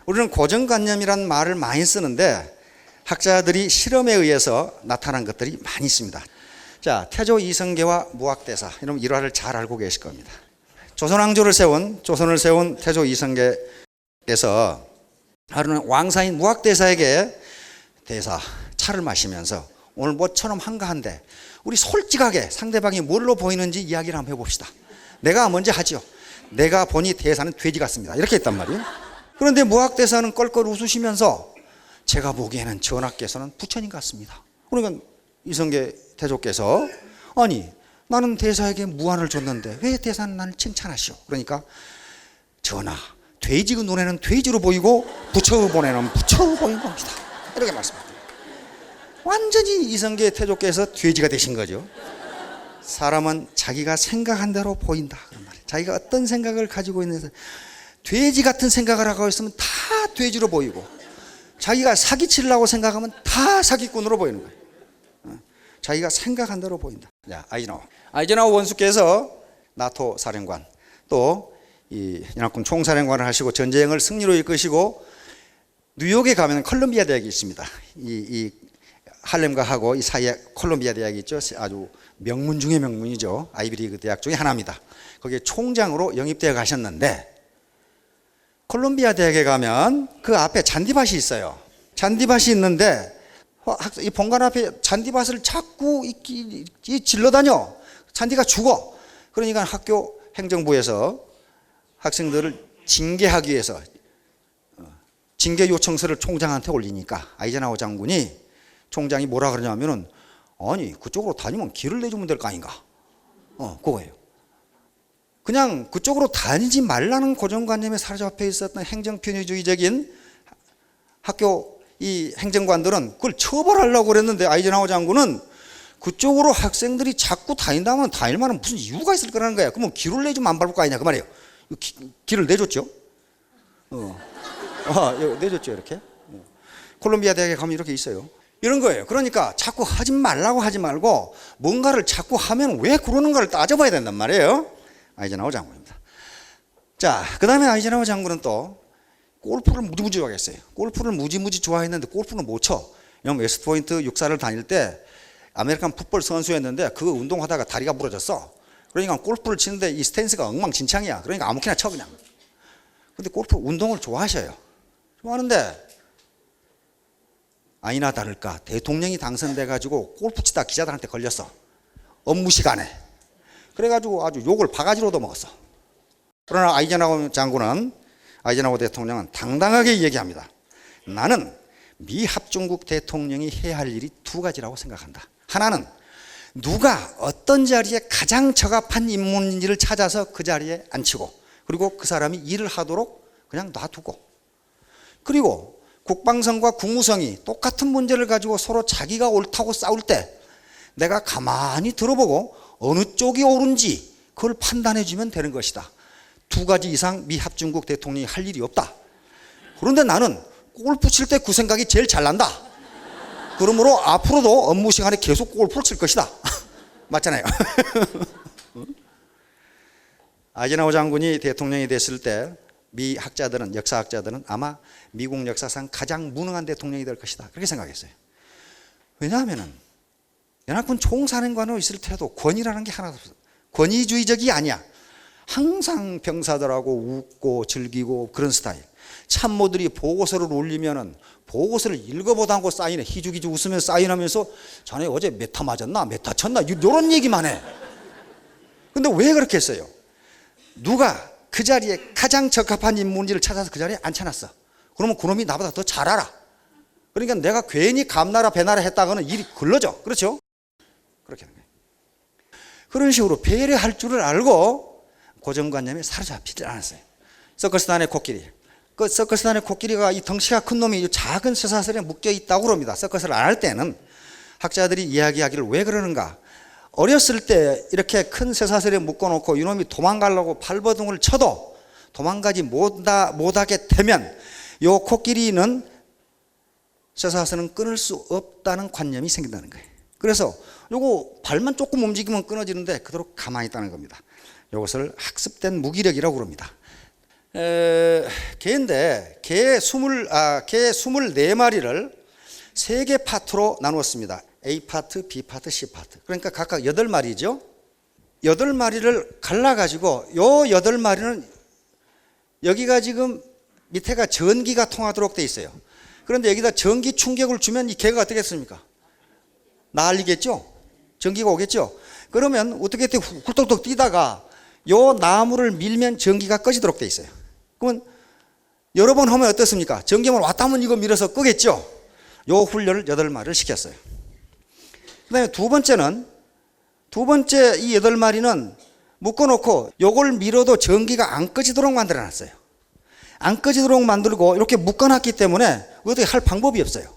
우리는 고정관념이라는 말을 많이 쓰는데 학자들이 실험에 의해서 나타난 것들이 많이 있습니다. 자, 태조 이성계와 무학대사, 여러분 일화를 잘 알고 계실 겁니다. 조선을 세운 태조 이성계께서 하루는 왕사인 무학대사에게 대사 차를 마시면서 오늘 뭐처럼 한가한데 우리 솔직하게 상대방이 뭘로 보이는지 이야기를 한번 해봅시다. 내가 먼저 하죠. 내가 보니 대사는 돼지 같습니다. 이렇게 했단 말이에요. 그런데 무학대사는 껄껄 웃으시면서 제가 보기에는 전하께서는 부처님 같습니다. 그러니까 이성계 태조께서 아니 나는 대사에게 무안을 줬는데 왜 대사는 나를 칭찬하시오? 그러니까 전하 돼지 눈에는 돼지로 보이고 부처의 본에는 부처로 보인 겁니다. 이렇게 말씀합니다. 완전히 이성계 태조께서 돼지가 되신 거죠. 사람은 자기가 생각한 대로 보인다. 그런 말이에요. 자기가 어떤 생각을 가지고 있는지 돼지 같은 생각을 하고 있으면 다 돼지로 보이고 자기가 사기치려고 생각하면 다 사기꾼으로 보이는 거예요. 자기가 생각한 대로 보인다. 자, 아이젠하워 원수께서 나토 사령관 또 이 연합군 총사령관을 하시고 전쟁을 승리로 이끄시고 뉴욕에 가면 컬럼비아 대학이 있습니다. 이 할렘과 하고 이 사이에 콜롬비아 대학이 있죠. 아주 명문 중의 명문이죠. 아이비리그 대학 중에 하나입니다. 거기에 총장으로 영입되어 가셨는데 콜롬비아 대학에 가면 그 앞에 잔디밭이 있어요. 잔디밭이 있는데 이 본관 앞에 잔디밭을 자꾸 질러다녀. 잔디가 죽어. 그러니까 학교 행정부에서 학생들을 징계하기 위해서 징계 요청서를 총장한테 올리니까 아이젠하워 장군이 총장이 뭐라 그러냐면은 아니 그쪽으로 다니면 길을 내주면 될 거 아닌가. 그거예요. 그냥 그쪽으로 다니지 말라는 고정관념에 사로잡혀 있었던 행정편의주의적인 학교 이 행정관들은 그걸 처벌하려고 그랬는데 아이젠하워 장군은 그쪽으로 학생들이 자꾸 다닌다면 다닐 만한 무슨 이유가 있을 거라는 거야. 그러면 길을 내주면 안 밟을 거 아니냐 그 말이에요. 길을 내줬죠. 내줬죠 이렇게. 콜롬비아 대학에 가면 이렇게 있어요. 이런 거예요. 그러니까 자꾸 하지 말라고 하지 말고 뭔가를 자꾸 하면 왜 그러는가를 따져봐야 된단 말이에요. 아이젠하워 장군입니다. 자, 그 다음에 아이젠하워 장군은 또 골프를 무지무지 좋아했어요. 골프를 무지무지 좋아했는데 골프는 못 쳐. 왜냐면 웨스트포인트 육사를 다닐 때 아메리칸 풋볼 선수였는데 그거 운동하다가 다리가 부러졌어. 그러니까 골프를 치는데 이 스탠스가 엉망진창이야. 그러니까 아무렇게나 쳐 그냥. 근데 골프 운동을 좋아하셔요. 좋아하는데 아니나 다를까 대통령이 당선돼 가지고 골프 치다 기자들한테 걸렸어. 업무 시간에. 그래가지고 아주 욕을 바가지로도 먹었어. 그러나 아이젠하워 대통령은 당당하게 얘기합니다. 나는 미 합중국 대통령이 해야 할 일이 두 가지라고 생각한다. 하나는 누가 어떤 자리에 가장 적합한 인물인지를 찾아서 그 자리에 앉히고 그리고 그 사람이 일을 하도록 그냥 놔두고 그리고 국방성과 국무성이 똑같은 문제를 가지고 서로 자기가 옳다고 싸울 때 내가 가만히 들어보고 어느 쪽이 옳은지 그걸 판단해 주면 되는 것이다. 두 가지 이상 미 합중국 대통령이 할 일이 없다. 그런데 나는 골프 칠 때 그 생각이 제일 잘 난다. 그러므로 앞으로도 업무 시간에 계속 골프를 칠 것이다. 맞잖아요. 아이젠하워 장군이 대통령이 됐을 때 미 학자들은 역사학자들은 아마 미국 역사상 가장 무능한 대통령이 될 것이다. 그렇게 생각했어요. 왜냐하면은 연합군 총사령관으로 있을 때도 권위라는 게 하나도 없어. 권위주의적이 아니야. 항상 병사들하고 웃고 즐기고 그런 스타일. 참모들이 보고서를 올리면은 보고서를 읽어보다고 사인해. 희죽희죽 웃으면서 사인하면서 자네 어제 메타 맞았나? 메타 쳤나? 이런 얘기만 해. 근데 왜 그렇게 했어요? 누가 그 자리에 가장 적합한 인물인지를 찾아서 그 자리에 앉혀놨어. 그러면 그놈이 나보다 더 잘 알아. 그러니까 내가 괜히 감나라 배나라 했다가는 일이 걸러져. 그렇죠? 그렇게 하는 거예요. 그런 식으로 배려할 줄을 알고 고정관념에 사로잡히지 않았어요. 서커스단의 코끼리. 그 서커스단의 코끼리가 이 덩치가 큰 놈이 작은 쇠사슬에 묶여 있다고 그럽니다. 서커스를 안 할 때는 학자들이 이야기하기를 왜 그러는가. 어렸을 때 이렇게 큰 쇠사슬에 묶어놓고 이놈이 도망가려고 발버둥을 쳐도 도망가지 못하게 되면 이 코끼리는 쇠사슬은 끊을 수 없다는 관념이 생긴다는 거예요. 그래서 요거 발만 조금 움직이면 끊어지는데 그대로 가만히 있다는 겁니다. 이것을 학습된 무기력이라고 그럽니다. 개인데 개 24마리를 세 개 파트로 나누었습니다. A 파트, B 파트, C 파트. 그러니까 각각 8마리죠. 8마리를 갈라가지고 요 8마리는 여기가 지금 밑에가 전기가 통하도록 돼 있어요. 그런데 여기다 전기 충격을 주면 이 개가 어떻게 했습니까? 난리겠죠? 전기가 오겠죠? 그러면 어떻게 훌떡훌떡 뛰다가 요 나무를 밀면 전기가 꺼지도록 돼 있어요. 그러면 여러 번 하면 어떻습니까? 전기만 왔다 하면 이거 밀어서 끄겠죠? 요 훈련을 8마리를 시켰어요. 그 다음에 두 번째 이 8마리는 묶어놓고 요걸 밀어도 전기가 안 꺼지도록 만들어 놨어요. 안 꺼지도록 만들고 이렇게 묶어놨기 때문에 어떻게 할 방법이 없어요.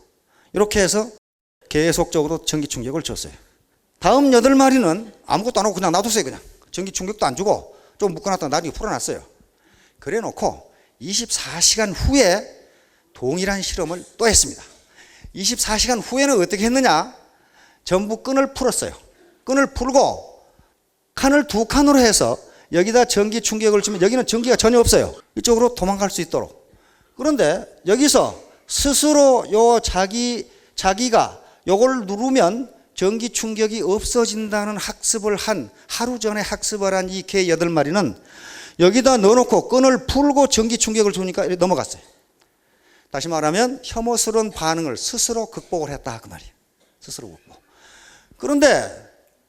이렇게 해서 계속적으로 전기 충격을 줬어요. 다음 8마리는 아무것도 안 하고 그냥 놔뒀어요. 그냥 전기 충격도 안 주고 좀 묶어놨다가 나중에 풀어놨어요. 그래 놓고 24시간 후에 동일한 실험을 또 했습니다. 24시간 후에는 어떻게 했느냐? 전부 끈을 풀었어요. 끈을 풀고 칸을 2칸으로 해서 여기다 전기 충격을 주면 여기는 전기가 전혀 없어요. 이쪽으로 도망갈 수 있도록. 그런데 여기서 스스로 자기가 요걸 누르면 전기 충격이 없어진다는 학습을 한, 하루 전에 학습을 한 이 개 8마리는 여기다 넣어놓고 끈을 풀고 전기 충격을 주니까 이렇게 넘어갔어요. 다시 말하면 혐오스러운 반응을 스스로 극복을 했다 그 말이에요. 스스로 극복. 그런데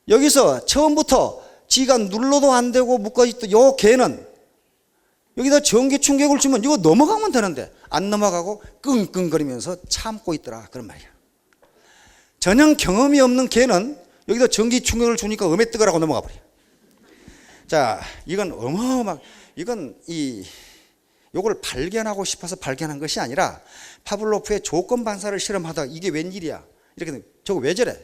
여기서 처음부터 지가 눌러도 안 되고 묶어있던 요 개는 여기다 전기 충격을 주면 이거 넘어가면 되는데 안 넘어가고 끙끙거리면서 참고 있더라 그런 말이에요. 전혀 경험이 없는 개는 여기다 전기 충격을 주니까 음에 뜨거라고 넘어가 버려요. 자, 이건 요걸 발견하고 싶어서 발견한 것이 아니라 파블로프의 조건 반사를 실험하다가 이게 웬일이야 이렇게 저거 왜 저래?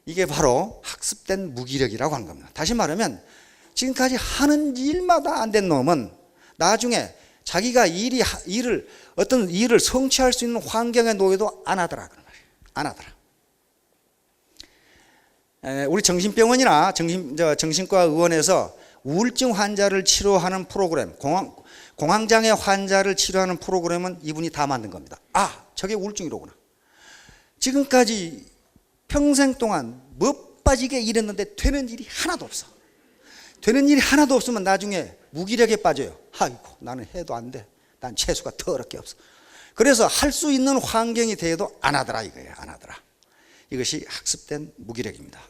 이게 바로 학습된 무기력이라고 하는 겁니다. 다시 말하면 지금까지 하는 일마다 안 된 놈은 나중에 자기가 어떤 일을 성취할 수 있는 환경에 놓여도 안 하더라 그런 말이에요. 안 하더라. 우리 정신병원이나 정신과 의원에서 우울증 환자를 치료하는 프로그램, 공황장애 환자를 치료하는 프로그램은 이분이 다 만든 겁니다. 아, 저게 우울증이로구나. 지금까지 평생 동안 못 빠지게 일했는데 되는 일이 하나도 없어. 되는 일이 하나도 없으면 나중에 무기력에 빠져요. 아이고, 나는 해도 안 돼. 난 재수가 더럽게 없어. 그래서 할 수 있는 환경이 돼도 안 하더라 이거예요. 안 하더라. 이것이 학습된 무기력입니다.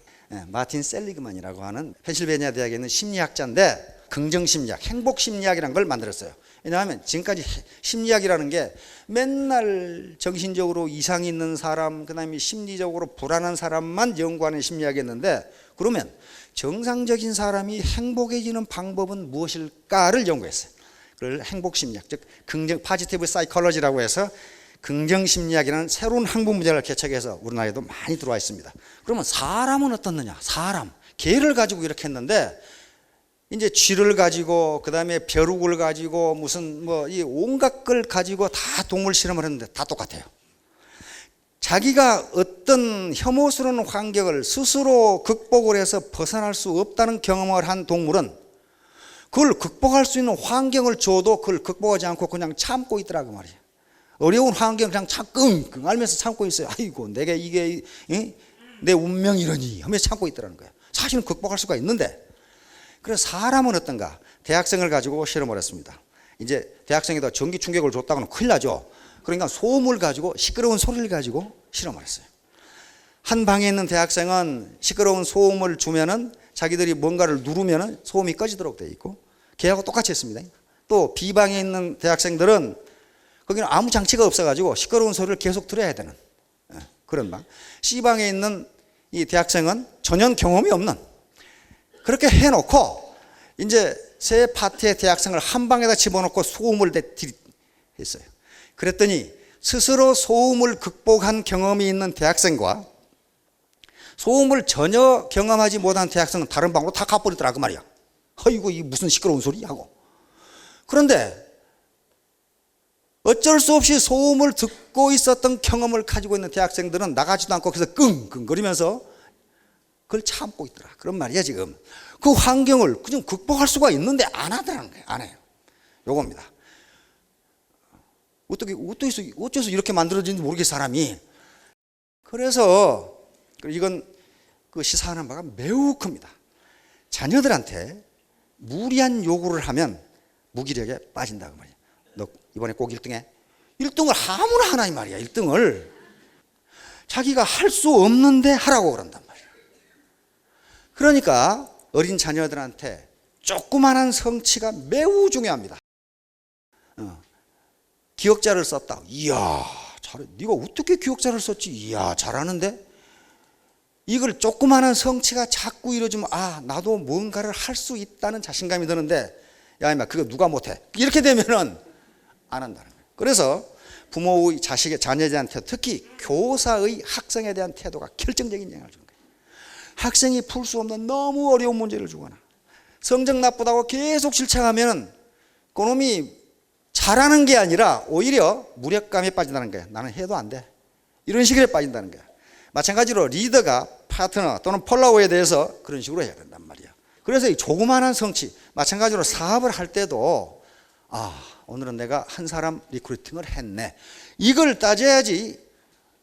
마틴 셀리그만이라고 하는 펜실베니아 대학에 있는 심리학자인데 긍정심리학, 행복심리학이라는 걸 만들었어요. 왜냐하면 지금까지 심리학이라는 게 맨날 정신적으로 이상이 있는 사람, 그 다음에 심리적으로 불안한 사람만 연구하는 심리학이었는데 그러면 정상적인 사람이 행복해지는 방법은 무엇일까를 연구했어요. 그걸 행복심리학, 즉 포지티브 사이콜로지라고 해서 긍정심리학이라는 새로운 학문 분야를 개척해서 우리나라에도 많이 들어와 있습니다. 그러면 사람은 어떻느냐? 사람, 개를 가지고 이렇게 했는데 이제 쥐를 가지고 그다음에 벼룩을 가지고 무슨 이 온갖 걸 가지고 다 동물 실험을 했는데 다 똑같아요. 자기가 어떤 혐오스러운 환경을 스스로 극복을 해서 벗어날 수 없다는 경험을 한 동물은 그걸 극복할 수 있는 환경을 줘도 그걸 극복하지 않고 그냥 참고 있더라고 말이에요. 어려운 환경 그냥 끙끙 앓면서 참고 있어요. 아이고 내게 이게 내 운명이 이러니 하면서 참고 있더라는 거예요. 사실은 극복할 수가 있는데. 그래서 사람은 어떤가? 대학생을 가지고 실험을 했습니다. 이제 대학생에다 전기 충격을 줬다고는 큰일 나죠. 그러니까 소음을 가지고 시끄러운 소리를 가지고 실험을 했어요. 한 방에 있는 대학생은 시끄러운 소음을 주면은 자기들이 뭔가를 누르면은 소음이 꺼지도록 돼 있고 걔하고 똑같이 했습니다. 또 B방에 있는 대학생들은 거기는 아무 장치가 없어가지고 시끄러운 소리를 계속 들어야 되는 그런 방. C방에 있는 이 대학생은 전혀 경험이 없는 그렇게 해놓고 이제 세 파트의 대학생을 한 방에다 집어넣고 소음을 했어요. 그랬더니 스스로 소음을 극복한 경험이 있는 대학생과 소음을 전혀 경험하지 못한 대학생은 다른 방으로 다 가버리더라 그 말이야. 아이고 이 무슨 시끄러운 소리 하고. 그런데 어쩔 수 없이 소음을 듣고 있었던 경험을 가지고 있는 대학생들은 나가지도 않고 그래서 끙끙거리면서 그걸 참고 있더라. 그런 말이야 지금. 그 환경을 그냥 극복할 수가 있는데 안 하더라는 거예요. 안 해요. 요겁니다. 어째서 이렇게 만들어진지 모르겠어, 사람이. 그래서 이건 그 시사하는 바가 매우 큽니다. 자녀들한테 무리한 요구를 하면 무기력에 빠진다 그 말이야. 너 이번에 꼭 1등해. 1등을 아무나 하나 이 말이야. 1등을 자기가 할 수 없는데 하라고 그런단 말이야. 그러니까 어린 자녀들한테 조그만한 성취가 매우 중요합니다. 기억자를 썼다. 이야, 잘해. 네가 어떻게 기억자를 썼지? 이야, 잘하는데? 이걸 조그만한 성취가 자꾸 이루어지면 나도 뭔가를 할 수 있다는 자신감이 드는데 야, 임마, 그거 누가 못해? 이렇게 되면은 안 한다는 거예요. 그래서 부모의 자녀들한테 특히 교사의 학생에 대한 태도가 결정적인 영향을 주는 거예요. 학생이 풀 수 없는 너무 어려운 문제를 주거나 성적 나쁘다고 계속 질책하면 그놈이 잘하는 게 아니라 오히려 무력감에 빠진다는 거예요. 나는 해도 안 돼. 이런 식으로 빠진다는 거예요. 마찬가지로 리더가 파트너 또는 폴로워에 대해서 그런 식으로 해야 된단 말이에요. 그래서 이 조그마한 성취, 마찬가지로 사업을 할 때도 오늘은 내가 한 사람 리크루팅을 했네. 이걸 따져야지.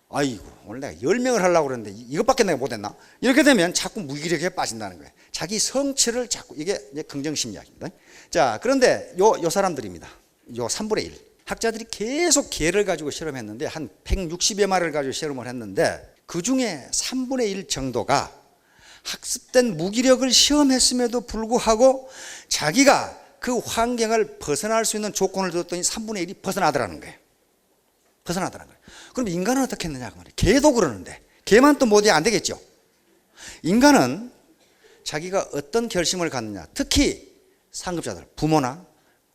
아이고, 오늘 내가 10명을 하려고 그랬는데 이것밖에 내가 못했나? 이렇게 되면 자꾸 무기력에 빠진다는 거예요. 자기 성취를 자꾸, 이게 긍정심리학입니다. 자, 그런데 요 사람들입니다. 요 3분의 1. 학자들이 계속 개를 가지고 실험했는데 한 160여 마리를 가지고 실험을 했는데 그 중에 3분의 1 정도가 학습된 무기력을 시험했음에도 불구하고 자기가 그 환경을 벗어날 수 있는 조건을 줬더니 3분의 1이 벗어나더라는 거예요. 벗어나더라는 거예요. 그럼 인간은 어떻게 했느냐 그 말이에요. 개도 그러는데 개만 또 못해 안 되겠죠. 인간은 자기가 어떤 결심을 갖느냐, 특히 상급자들, 부모나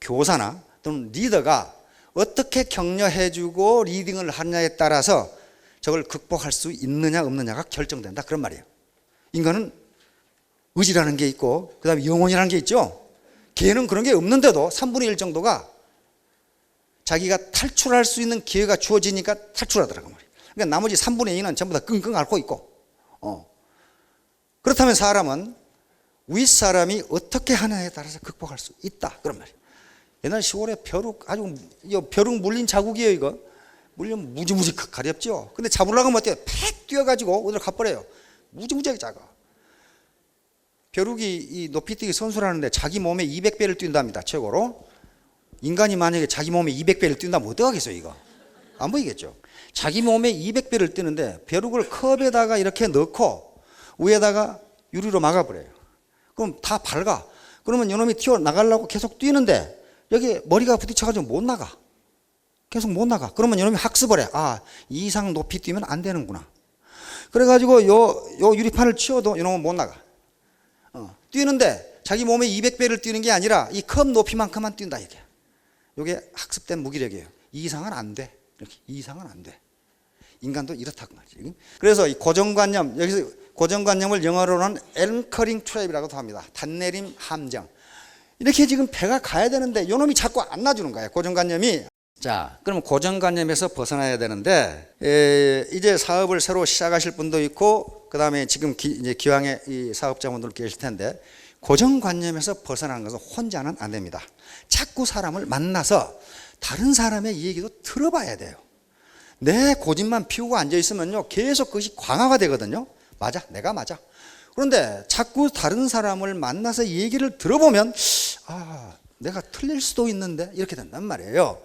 교사나 또는 리더가 어떻게 격려해주고 리딩을 하느냐에 따라서 저걸 극복할 수 있느냐 없느냐가 결정된다 그런 말이에요. 인간은 의지라는 게 있고 그 다음에 영혼이라는 게 있죠. 개는 그런 게 없는데도 3분의 1 정도가 자기가 탈출할 수 있는 기회가 주어지니까 탈출하더라고 말이에요. 그러니까 나머지 3분의 2는 전부 다 끙끙 앓고 있고 그렇다면 사람은 윗사람이 어떻게 하느냐에 따라서 극복할 수 있다 그런 말이에요. 옛날 시골에 벼룩 벼룩 물린 자국이에요. 이거 물리면 무지무지 가렵죠. 근데 잡으려고 하면 어때요? 팩 뛰어가지고 어디로 가버려요. 무지무지하게 작아. 벼룩이 이 높이뛰기 선수라는데 자기 몸에 200배를 뛴답니다. 최고로. 인간이 만약에 자기 몸에 200배를 뛴다면 어떡하겠어요 이거? 안 보이겠죠. 자기 몸에 200배를 뛰는데 벼룩을 컵에다가 이렇게 넣고 위에다가 유리로 막아버려요. 그럼 다 밝아. 그러면 이놈이 튀어나가려고 계속 뛰는데 여기 머리가 부딪혀가지고 못 나가. 계속 못 나가. 그러면 이놈이 학습을 해. 이 이상 높이 뛰면 안 되는구나. 그래가지고 요 유리판을 치워도 이놈은 못 나가. 뛰는데 자기 몸에 200배를 뛰는 게 아니라 이 컵 높이만큼만 뛴다 이게. 이게 학습된 무기력이에요. 이 이상은 안 돼. 이렇게 이 이상은 안 돼. 인간도 이렇다고 말이지. 그래서 이 고정관념, 여기서 고정관념을 영어로는 앵커링 트랩이라고도 합니다. 단내림 함정. 이렇게 지금 배가 가야 되는데 이놈이 자꾸 안 놔주는 거예요. 고정관념이. 자, 그럼 고정관념에서 벗어나야 되는데 이제 사업을 새로 시작하실 분도 있고 그 다음에 지금 이제 기왕에 이 사업자분들 계실 텐데 고정관념에서 벗어나는 것은 혼자는 안 됩니다. 자꾸 사람을 만나서 다른 사람의 얘기도 들어봐야 돼요. 내 고집만 피우고 앉아있으면요 계속 그것이 광화가 되거든요. 맞아, 내가 맞아. 그런데 자꾸 다른 사람을 만나서 얘기를 들어보면 내가 틀릴 수도 있는데 이렇게 된단 말이에요.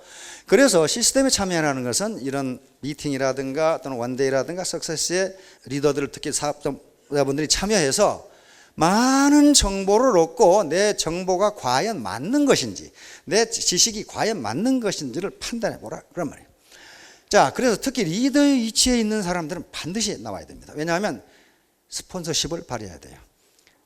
그래서 시스템에 참여하는 것은 이런 미팅이라든가 또는 원데이라든가 석세스의 리더들 특히 사업자분들이 참여해서 많은 정보를 얻고 내 정보가 과연 맞는 것인지 내 지식이 과연 맞는 것인지를 판단해 보라 그런 말이에요. 자, 그래서 특히 리더의 위치에 있는 사람들은 반드시 나와야 됩니다. 왜냐하면 스폰서십을 발휘해야 돼요.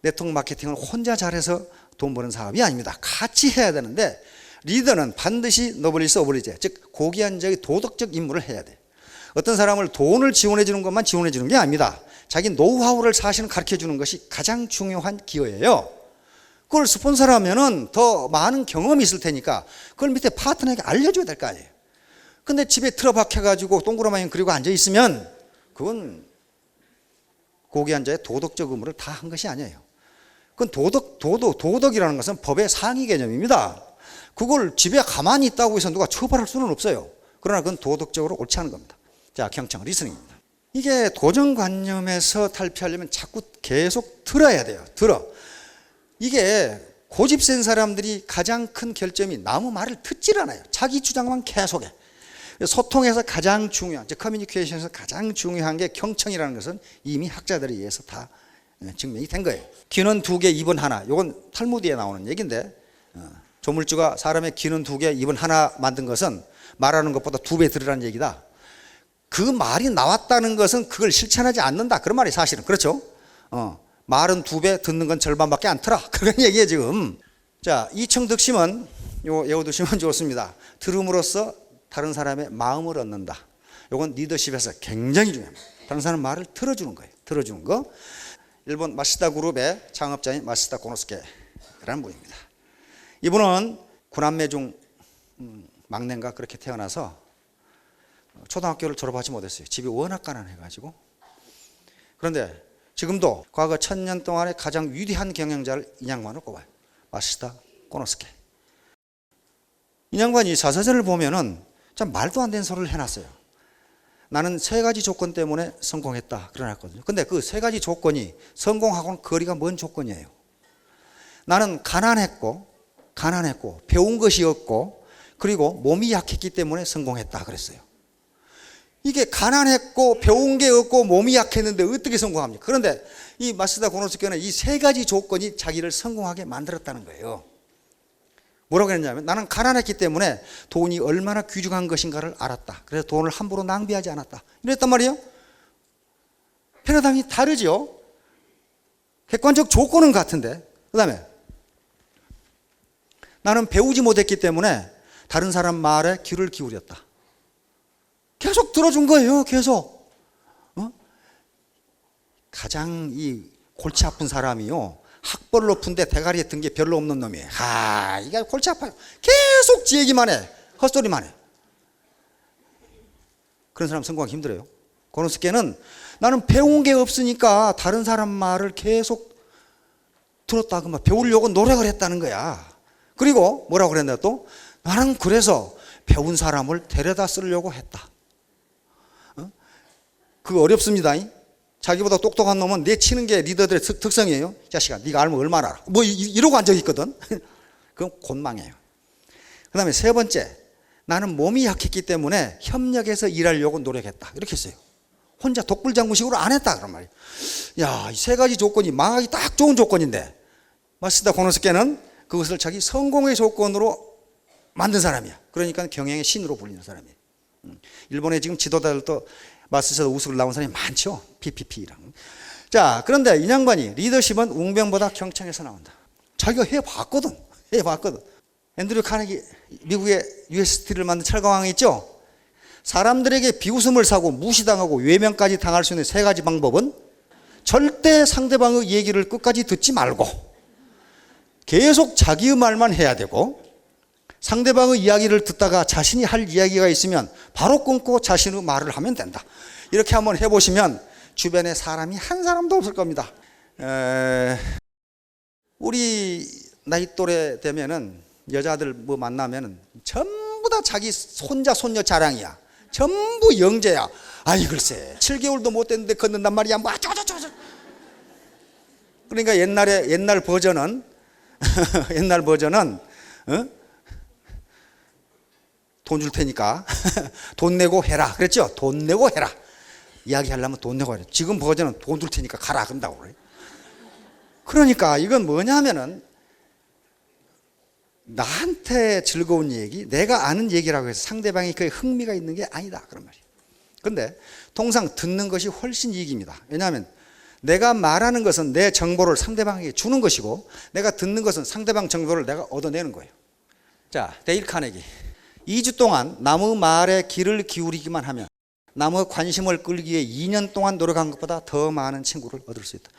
네트워크 마케팅을 혼자 잘해서 돈 버는 사업이 아닙니다. 같이 해야 되는데 리더는 반드시 노블리스 오블리제, 즉 고귀한적인 도덕적 임무를 해야 돼. 어떤 사람을 돈을 지원해 주는 것만 지원해 주는 게 아닙니다. 자기 노하우를 사실은 가르쳐 주는 것이 가장 중요한 기여예요. 그걸 스폰서라면은 더 많은 경험이 있을 테니까 그걸 밑에 파트너에게 알려줘야 될 거 아니에요. 근데 집에 틀어박혀가지고 동그라미 그리고 앉아 있으면 그건 고귀한 자의 도덕적 의무를 다 한 것이 아니에요. 그건 도덕이라는 것은 법의 상위 개념입니다. 그걸 집에 가만히 있다고 해서 누가 처벌할 수는 없어요. 그러나 그건 도덕적으로 옳지 않은 겁니다. 자, 경청, 리스닝입니다. 이게 고정관념에서 탈피하려면 자꾸 계속 들어야 돼요. 이게 고집 센 사람들이 가장 큰 결점이 남의 말을 듣질 않아요. 자기 주장만 계속해. 소통에서 가장 중요한, 즉 커뮤니케이션에서 가장 중요한 게 경청이라는 것은 이미 학자들에 의해서 다 증명이 된 거예요. 귀는 두 개, 입은 하나. 이건 탈무드에 나오는 얘기인데, 조물주가 사람의 귀는 두 개, 입은 하나 만든 것은 말하는 것보다 2배 들으라는 얘기다. 그 말이 나왔다는 것은 그걸 실천하지 않는다. 그런 말이 사실은. 그렇죠? 말은 2배, 듣는 건 절반밖에 안 틀어. 그런 얘기예요, 지금. 자, 이청득심은, 요 외워두시면 좋습니다. 들음으로써 다른 사람의 마음을 얻는다. 요건 리더십에서 굉장히 중요합니다. 다른 사람 말을 들어주는 거예요. 들어주는 거. 일본 마시다 그룹의 창업자인 마시다 고노스케라는 분입니다. 이분은 9남매 중 막내인가 그렇게 태어나서 초등학교를 졸업하지 못했어요. 집이 워낙 가난해가지고. 그런데 지금도 과거 1000년 동안의 가장 위대한 경영자를 인양반으로 꼽아요. 마시다 고노스케. 인양반이 사사전을 보면은 참 말도 안 되는 소리를 해놨어요. 나는 3가지 조건 때문에 성공했다. 그러놨거든요. 근데 그 3가지 조건이 성공하고는 거리가 먼 조건이에요. 나는 가난했고, 배운 것이 없고, 그리고 몸이 약했기 때문에 성공했다. 그랬어요. 이게 가난했고, 배운 게 없고, 몸이 약했는데 어떻게 성공합니까? 그런데 이 마시다 고노스케는 이 3가지 조건이 자기를 성공하게 만들었다는 거예요. 뭐라고 했냐면 나는 가난했기 때문에 돈이 얼마나 귀중한 것인가를 알았다. 그래서 돈을 함부로 낭비하지 않았다. 이랬단 말이에요. 패러다임이 다르죠. 객관적 조건은 같은데. 그 다음에 나는 배우지 못했기 때문에 다른 사람 말에 귀를 기울였다. 계속 들어준 거예요. 계속. 가장 이 골치 아픈 사람이요. 학벌 높은데 대가리에 든 게 별로 없는 놈이에요. 이게 골치 아파요. 계속 지 얘기만 해. 헛소리만 해. 그런 사람 성공하기 힘들어요. 고노스케는 나는 배운 게 없으니까 다른 사람 말을 계속 들었다. 그만 배우려고 노력을 했다는 거야. 그리고 뭐라고 그랬나 또? 나는 그래서 배운 사람을 데려다 쓰려고 했다. 그거 어렵습니다. 자기보다 똑똑한 놈은 내치는 게 리더들의 특성이에요. 자식아, 네가 알면 얼마나 알아. 뭐 이러고 앉아 있거든. 그건 곤망이에요. 그 다음에 3번째, 나는 몸이 약했기 때문에 협력해서 일하려고 노력했다. 이렇게 했어요. 혼자 독불장군식으로 안 했다. 그런 말이에요. 야, 이 3가지 조건이 망하기 딱 좋은 조건인데 마시다 고노스케는 그것을 자기 성공의 조건으로 만든 사람이야. 그러니까 경영의 신으로 불리는 사람이에요. 일본의 지금 지도자들도 마스터에서 우승을 나온 사람이 많죠. PPP랑. 자, 그런데 이 양반이 리더십은 웅변보다 경청에서 나온다. 자기가 해봤거든. 앤드류 카네기, 미국의 USST를 만든 철강왕이 있죠. 사람들에게 비웃음을 사고 무시당하고 외면까지 당할 수 있는 3가지 방법은 절대 상대방의 얘기를 끝까지 듣지 말고 계속 자기의 말만 해야 되고, 상대방의 이야기를 듣다가 자신이 할 이야기가 있으면 바로 끊고 자신의 말을 하면 된다. 이렇게 한번 해보시면 주변에 사람이 한 사람도 없을 겁니다. 우리 나이 또래 되면은 여자들 뭐 만나면은 전부 다 자기 손자 손녀 자랑이야. 전부 영재야. 아이 글쎄 7개월도 못 됐는데 걷는단 말이야. 뭐 어쩌고저쩌고. 그러니까 옛날 버전은 돈 줄 테니까 돈 내고 해라. 그랬죠? 돈 내고 해라. 이야기하려면 돈 내고 해라. 지금 버전은 돈 줄 테니까 가라. 그런다고 그래. 그러니까 이건 뭐냐면은 나한테 즐거운 얘기, 내가 아는 얘기라고 해서 상대방이 그에 흥미가 있는 게 아니다. 그런 말이에요. 근데 통상 듣는 것이 훨씬 이익입니다. 왜냐하면 내가 말하는 것은 내 정보를 상대방에게 주는 것이고, 내가 듣는 것은 상대방 정보를 내가 얻어내는 거예요. 자, 데일 카네기. 2주 동안 남의 말에 귀를 기울이기만 하면 남의 관심을 끌기 위해 2년 동안 노력한 것보다 더 많은 친구를 얻을 수 있다.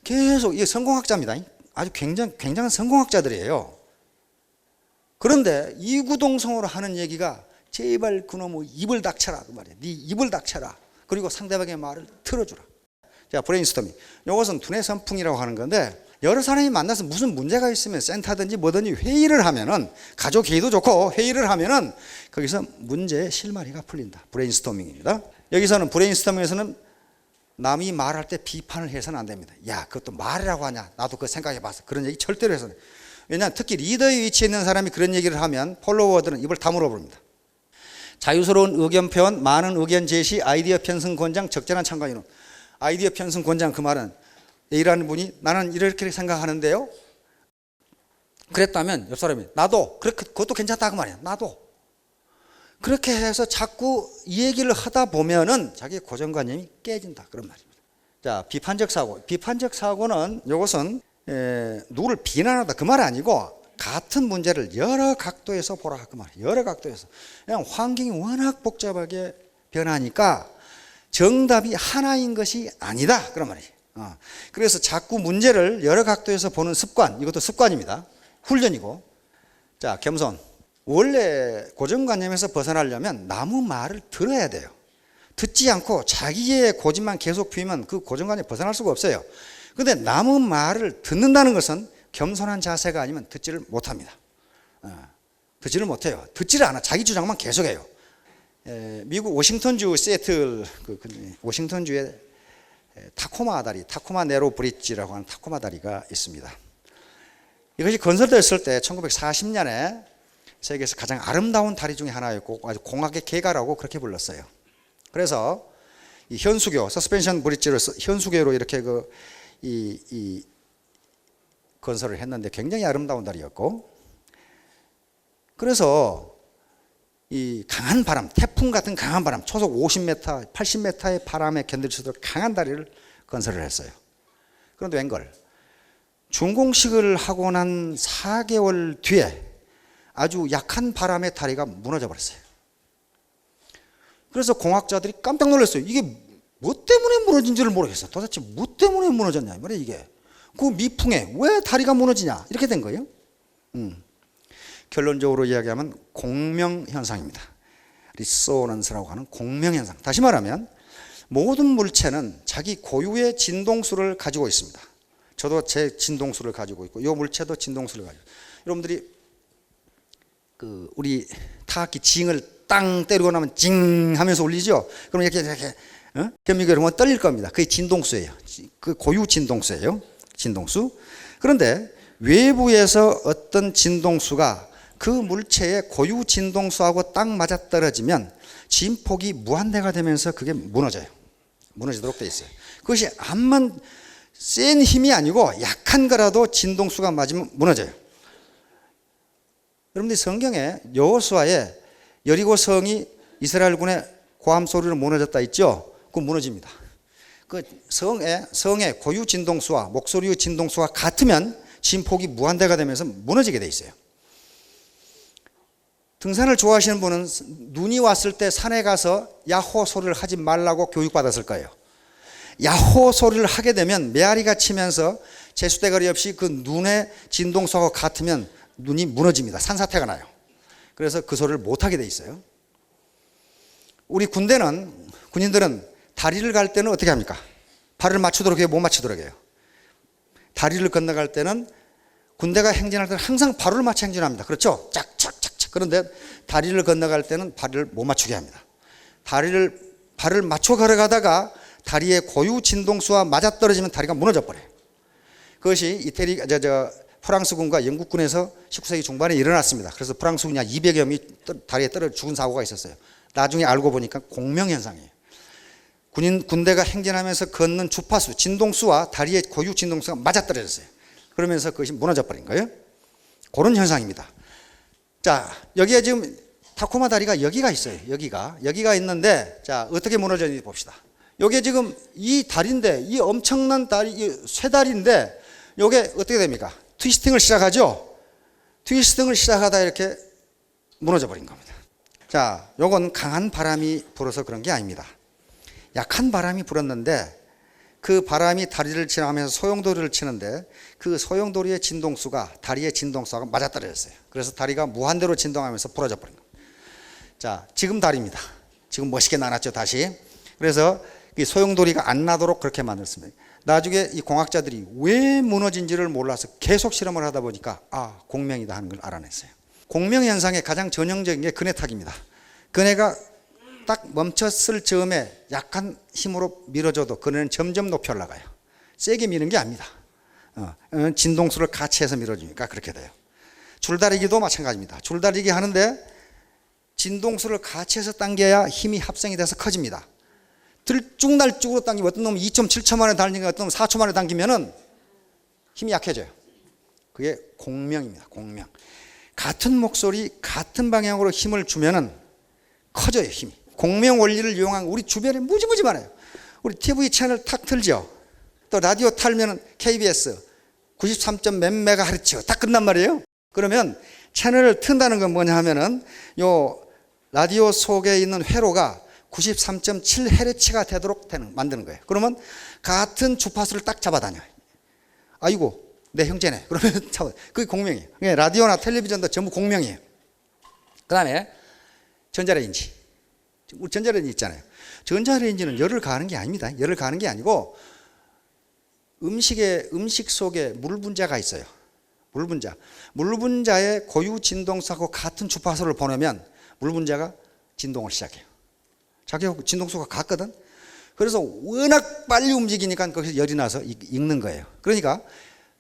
계속, 이게 성공학자입니다. 아주 굉장한 성공학자들이에요. 그런데 이구동성으로 하는 얘기가 제발 그놈의 입을 닥쳐라. 그 말이야. 네 입을 닥쳐라. 그리고 상대방의 말을 틀어주라. 자, 브레인스토밍. 이것은 두뇌 선풍이라고 하는 건데, 여러 사람이 만나서 무슨 문제가 있으면 센터든지 뭐든지 회의를 하면은, 가족 회의도 좋고 회의를 하면은 거기서 문제의 실마리가 풀린다. 브레인스토밍입니다. 여기서는 브레인스토밍에서는 남이 말할 때 비판을 해서는 안 됩니다. 야, 그것도 말이라고 하냐? 나도 그거 생각해 봤어. 그런 얘기 절대로 해서는. 왜냐하면 특히 리더의 위치에 있는 사람이 그런 얘기를 하면 폴로워들은 입을 다물어 버립니다. 자유스러운 의견 표현, 많은 의견 제시, 아이디어 편승 권장, 적절한 참가 인원. 아이디어 편승 권장, 그 말은 A라는 분이 나는 이렇게 생각하는데요, 그랬다면 옆 사람이 나도 그것도 괜찮다 그 말이야. 나도. 그렇게 해서 자꾸 이 얘기를 하다 보면은 자기 고정관념이 깨진다, 그런 말입니다. 자, 비판적 사고. 비판적 사고는 이것은 누구를 비난하다 그 말 아니고 같은 문제를 여러 각도에서 보라 그 말이에요. 여러 각도에서. 그냥 환경이 워낙 복잡하게 변하니까 정답이 하나인 것이 아니다, 그런 말이에요. 그래서 자꾸 문제를 여러 각도에서 보는 습관, 이것도 습관입니다. 훈련이고. 자, 겸손. 원래 고정관념에서 벗어나려면 남의 말을 들어야 돼요. 듣지 않고 자기의 고집만 계속 피우면 그 고정관념에 벗어날 수가 없어요. 그런데 남의 말을 듣는다는 것은 겸손한 자세가 아니면 듣지를 못합니다. 듣지를 못해요. 듣지를 않아. 자기 주장만 계속해요. 미국 워싱턴주 시애틀, 워싱턴주에 타코마 다리, 타코마 네로 브릿지라고 하는 타코마 다리가 있습니다. 이것이 건설됐을 때 1940년에 세계에서 가장 아름다운 다리 중에 하나였고 아주 공학의 계가라고 그렇게 불렀어요. 그래서 이 현수교, 서스펜션 브릿지를 현수교로 이렇게 이 건설을 했는데 굉장히 아름다운 다리였고, 그래서 이 강한 바람, 태풍 같은 강한 바람, 초속 50m, 80m의 바람에 견딜 수 있도록 강한 다리를 건설을 했어요. 그런데 웬걸, 준공식을 하고 난 4개월 뒤에 아주 약한 바람에 다리가 무너져 버렸어요. 그래서 공학자들이 깜짝 놀랐어요. 이게 뭐 때문에 무너진지를 모르겠어. 도대체 뭐 때문에 무너졌냐 말이야 이게. 그 미풍에 왜 다리가 무너지냐, 이렇게 된 거예요. 결론적으로 이야기하면 공명현상입니다. 리소넌스라고 하는 공명현상. 다시 말하면 모든 물체는 자기 고유의 진동수를 가지고 있습니다. 저도 제 진동수를 가지고 있고 이 물체도 진동수를 가지고 있어요. 여러분들이 우리 타악기 징을 땅 때리고 나면 징 하면서 울리죠. 그럼 이렇게 겸이고 이러면 떨릴 겁니다. 그게 진동수예요. 그 고유 진동수예요. 진동수. 그런데 외부에서 어떤 진동수가 그 물체의 고유 진동수하고 딱 맞아떨어지면 진폭이 무한대가 되면서 그게 무너져요. 무너지도록 돼 있어요. 그것이 암만 센 힘이 아니고 약한 거라도 진동수가 맞으면 무너져요. 여러분들이 성경에 여호수아의 여리고 성이 이스라엘군의 고함 소리로 무너졌다 있죠? 그거 무너집니다. 그 성의 고유 진동수와 목소리의 진동수가 같으면 진폭이 무한대가 되면서 무너지게 돼 있어요. 등산을 좋아하시는 분은 눈이 왔을 때 산에 가서 야호 소리를 하지 말라고 교육받았을 거예요. 야호 소리를 하게 되면 메아리가 치면서 제수대거리 없이 그 눈의 진동수하고 같으면 눈이 무너집니다. 산사태가 나요. 그래서 그 소리를 못하게 돼 있어요. 우리 군인들은 다리를 갈 때는 어떻게 합니까? 발을 맞추도록 해요? 못 맞추도록 해요? 다리를 건너갈 때는 군대가 행진할 때는 항상 발을 맞춰 행진합니다. 그렇죠? 짝짝짝짝. 그런데 다리를 건너갈 때는 발을 못 맞추게 합니다. 발을 맞춰 걸어가다가 다리의 고유 진동수와 맞아떨어지면 다리가 무너져 버려요. 그것이 프랑스군과 영국군에서 19세기 중반에 일어났습니다. 그래서 프랑스군이 한 200여 명이 다리에 떨어져 죽은 사고가 있었어요. 나중에 알고 보니까 공명현상이에요. 군대가 행진하면서 걷는 주파수, 진동수와 다리의 고유 진동수가 맞아떨어졌어요. 그러면서 그것이 무너져 버린 거예요. 그런 현상입니다. 자, 여기에 지금 타코마 다리가 여기가 있어요. 여기가 있는데, 자, 어떻게 무너졌는지 봅시다. 여기에 지금 이 다리인데, 이 엄청난 다리, 이 쇠다리인데, 이게 어떻게 됩니까? 트위스팅을 시작하죠? 트위스팅을 시작하다 이렇게 무너져 버린 겁니다. 자, 요건 강한 바람이 불어서 그런 게 아닙니다. 약한 바람이 불었는데 그 바람이 다리를 지나가면서 소용돌이를 치는데 그 소용돌이의 진동수가 다리의 진동수하고 맞아떨어졌어요. 그래서 다리가 무한대로 진동하면서 부러져 버린 겁니다. 자, 지금 다리입니다. 지금 멋있게 나눴죠, 다시. 그래서 이 소용돌이가 안 나도록 그렇게 만들었습니다. 나중에 이 공학자들이 왜 무너진지를 몰라서 계속 실험을 하다 보니까 공명이다 하는 걸 알아냈어요. 공명 현상의 가장 전형적인 게 그네탁입니다. 그네가 딱 멈췄을 즈음에 약한 힘으로 밀어줘도 그네는 점점 높이 올라가요. 세게 미는 게 아닙니다. 진동수를 같이 해서 밀어주니까 그렇게 돼요. 줄다리기도 마찬가지입니다. 줄다리기 하는데 진동수를 같이 해서 당겨야 힘이 합성이 돼서 커집니다. 들쭉날쭉으로 당기면 어떤 놈은 2.7초 만에 당기면 어떤 놈은 4초 만에 당기면은 힘이 약해져요. 그게 공명입니다. 공명. 같은 목소리, 같은 방향으로 힘을 주면은 커져요, 힘이. 공명 원리를 이용한 우리 주변에 무지무지 많아요. 우리 TV 채널 탁 틀죠. 또 라디오 틀면은 KBS 93점 몇 메가헤르츠 딱 끝난 말이에요. 그러면 채널을 튼다는 건 뭐냐 하면은 요 라디오 속에 있는 회로가 93.7헤르츠가 되도록 만드는 거예요. 그러면 같은 주파수를 딱 잡아다녀요. 아이고, 내 형제네. 그러면 그게 공명이에요. 라디오나 텔레비전도 전부 공명이에요. 그 다음에 전자레인지. 우리 전자레인지 있잖아요. 전자레인지는 열을 가하는 게 아닙니다. 열을 가하는 게 아니고 음식 속에 물 분자가 있어요. 물 분자. 물 분자의 고유 진동수하고 같은 주파수를 보내면 물 분자가 진동을 시작해요. 자기 진동수가 같거든. 그래서 워낙 빨리 움직이니까 거기서 열이 나서 익는 거예요. 그러니까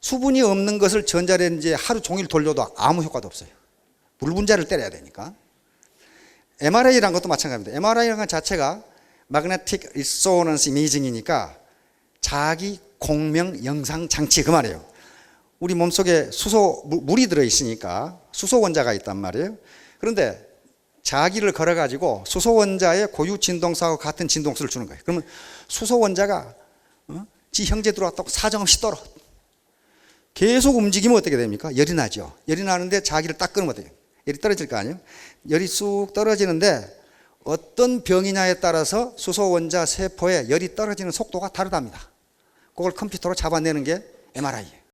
수분이 없는 것을 전자레인지에 하루 종일 돌려도 아무 효과도 없어요. 물 분자를 때려야 되니까. MRI라는 것도 마찬가지입니다. MRI라는 것 자체가 Magnetic Resonance Imaging이니까 자기 공명 영상 장치 그 말이에요. 우리 몸속에 물이 들어있으니까 수소 원자가 있단 말이에요. 그런데 자기를 걸어가지고 수소 원자의 고유 진동수하고 같은 진동수를 주는 거예요. 그러면 수소 원자가 지 형제 들어왔다고 사정없이 떨어. 계속 움직이면 어떻게 됩니까? 열이 나죠. 열이 나는데 자기를 딱 끊으면 어떻게 돼요? 열이 떨어질 거 아니에요? 열이 쑥 떨어지는데 어떤 병이냐에 따라서 수소 원자 세포에 열이 떨어지는 속도가 다르답니다. 그걸 컴퓨터로 잡아내는 게 MRI예요.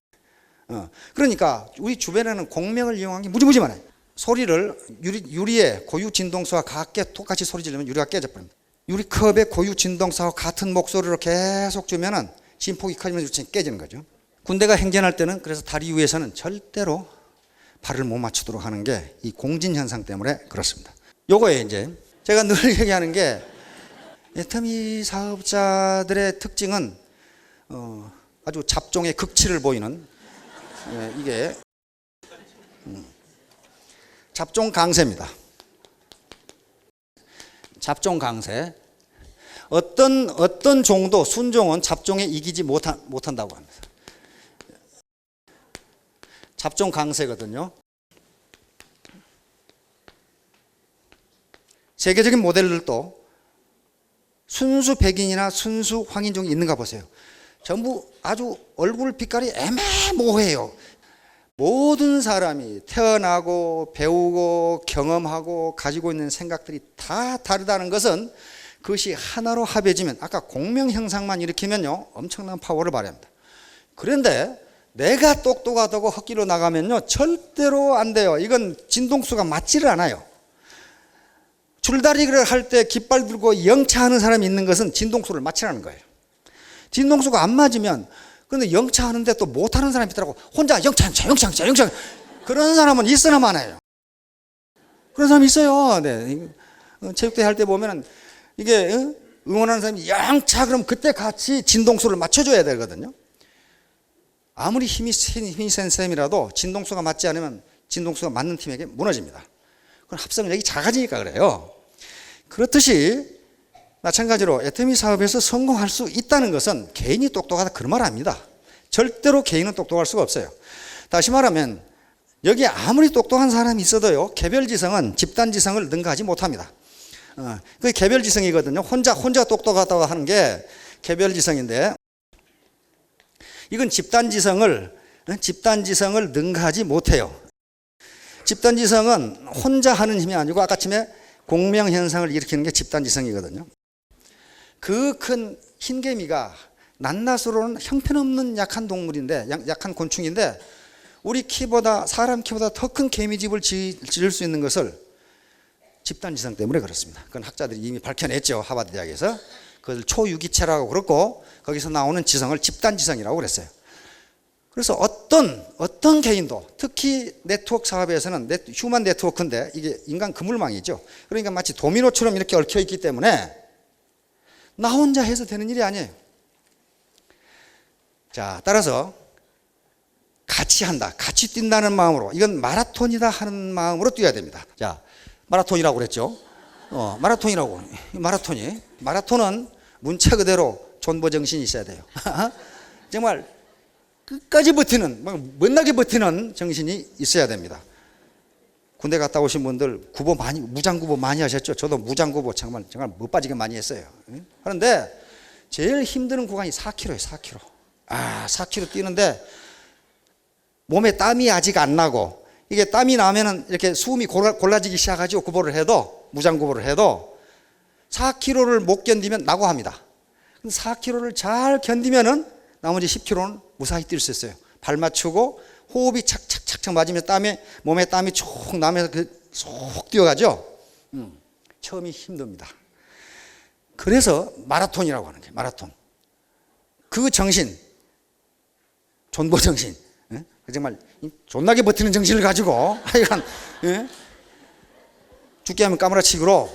그러니까 우리 주변에는 공명을 이용한 게 무지무지 많아요. 소리를 유리의 고유 진동수와 같게 똑같이 소리 지르면 유리가 깨져버립니다. 유리컵의 고유 진동수와 같은 목소리로 계속 주면은 진폭이 커지면 깨지는 거죠. 군대가 행진할 때는 그래서 다리 위에서는 절대로 발을 못 맞추도록 하는 게 이 공진 현상 때문에 그렇습니다. 요거에 이제 제가 늘 얘기하는 게 애터미 사업자들의 특징은 아주 잡종의 극치를 보이는 이게 잡종 강세입니다. 잡종 강세. 어떤 종도 순종은 잡종에 이기지 못한다고 합니다. 잡종 강세거든요. 세계적인 모델들도 순수 백인이나 순수 황인종이 있는가 보세요. 전부 아주 얼굴 빛깔이 애매모호해요. 모든 사람이 태어나고 배우고 경험하고 가지고 있는 생각들이 다 다르다는 것은 그것이 하나로 합해지면 아까 공명 형상만 일으키면요 엄청난 파워를 발휘합니다. 그런데 내가 똑똑하다고 헛기로 나가면요 절대로 안 돼요. 이건 진동수가 맞지를 않아요. 줄다리기를 할 때 깃발 들고 영차하는 사람이 있는 것은 진동수를 맞추라는 거예요. 진동수가 안 맞으면 근데 영차하는데 또 못하는 사람이 있더라고. 혼자 영차 그런 사람은 있으나 마나요. 그런 사람이 있어요. 네. 체육대회 할 때 보면은 이게 응원하는 사람이 영차 그럼 그때 같이 진동수를 맞춰줘야 되거든요. 아무리 힘이 센 셈이라도 진동수가 맞지 않으면 진동수가 맞는 팀에게 무너집니다. 그건 합성력이 작아지니까 그래요. 그렇듯이 마찬가지로 애터미 사업에서 성공할 수 있다는 것은 개인이 똑똑하다 그런 말 아닙니다. 절대로 개인은 똑똑할 수가 없어요. 다시 말하면 여기 아무리 똑똑한 사람이 있어도요 개별지성은 집단지성을 능가하지 못합니다. 그게 개별지성이거든요. 혼자 똑똑하다고 하는 게 개별지성인데 이건 집단지성을 능가하지 못해요. 집단지성은 혼자 하는 힘이 아니고 아까쯤에 공명현상을 일으키는 게 집단지성이거든요. 그 큰 흰개미가 낱낱으로는 형편없는 약한 동물인데 약한 곤충인데 우리 키보다 사람 키보다 더 큰 개미집을 지을 수 있는 것을 집단지성 때문에 그렇습니다. 그건 학자들이 이미 밝혀냈죠. 하버드 대학에서. 그걸 초유기체라고 그랬고 거기서 나오는 지성을 집단지성이라고 그랬어요. 그래서 어떤 개인도 특히 네트워크 사업에서는 휴먼 네트워크인데 이게 인간 그물망이죠. 그러니까 마치 도미노처럼 이렇게 얽혀 있기 때문에 나 혼자 해서 되는 일이 아니에요. 자, 따라서 같이 한다, 같이 뛴다는 마음으로, 이건 마라톤이다 하는 마음으로 뛰어야 됩니다. 자, 마라톤이라고 그랬죠. 마라톤이라고. 마라톤은 문자 그대로 존버 정신이 있어야 돼요. 정말 끝까지 버티는, 못나게 버티는 정신이 있어야 됩니다. 군대 갔다 오신 분들 무장구보 많이 하셨죠? 저도 무장구보 정말 못 빠지게 많이 했어요. 그런데 제일 힘든 구간이 4km예요, 4km. 4km 뛰는데 몸에 땀이 아직 안 나고, 이게 땀이 나면은 이렇게 숨이 골라지기 시작하죠. 무장구보를 해도 4km를 못 견디면 낙오합니다. 4km를 잘 견디면은 나머지 10km는 무사히 뛸 수 있어요. 발 맞추고 호흡이 착착착착 맞으면서 몸에 땀이 쭉 나면서 쏙 뛰어가죠. 처음이 힘듭니다. 그래서 마라톤이라고 하는 거예요. 마라톤. 그 정신, 존버 정신, 정말 존나게 버티는 정신을 가지고 하여간 죽게 하면 까무라치기로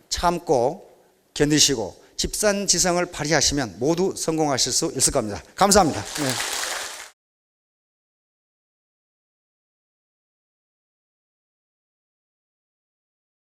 참고 견디시고 집산지성을 발휘하시면 모두 성공하실 수 있을 겁니다. 감사합니다.